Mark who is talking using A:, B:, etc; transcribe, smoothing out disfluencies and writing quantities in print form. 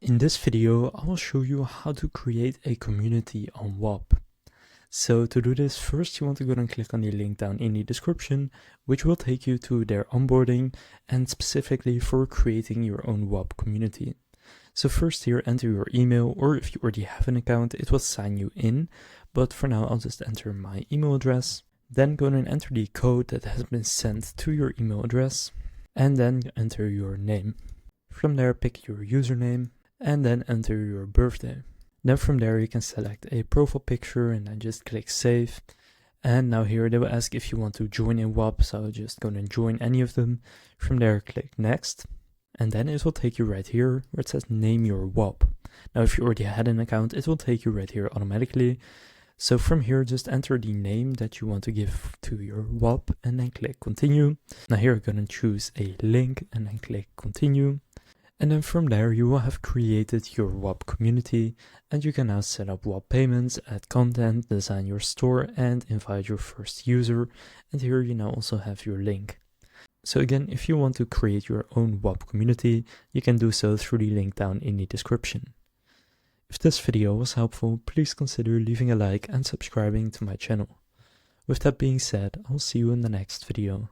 A: In this video, I will show you how to create a community on Whop. So to do this, first you want to go and click on the link down in the description, which will take you to their onboarding and specifically for creating your own Whop community. So first here, enter your email, or if you already have an account, it will sign you in. But for now, I'll just enter my email address. Then go and enter the code that has been sent to your email address, and then enter your name. From there, pick your username, and then enter your birthday. Then from there you can select a profile picture and then just click save. And now here they will ask if you want to join in Whop, so just go and join any of them. From there click next, and then it will take you right here where it says name your Whop. Now if you already had an account, it will take you right here automatically. So from here just enter the name that you want to give to your Whop and then click continue. Now here you're going to choose a link and then click continue. And then from there you will have created your Whop community, and you can now set up Whop payments, add content, design your store, and invite your first user. And here you now also have your link. So again, if you want to create your own Whop community, you can do so through the link down in the description. If this video was helpful, please consider leaving a like and subscribing to my channel. With that being said, I'll see you in the next video.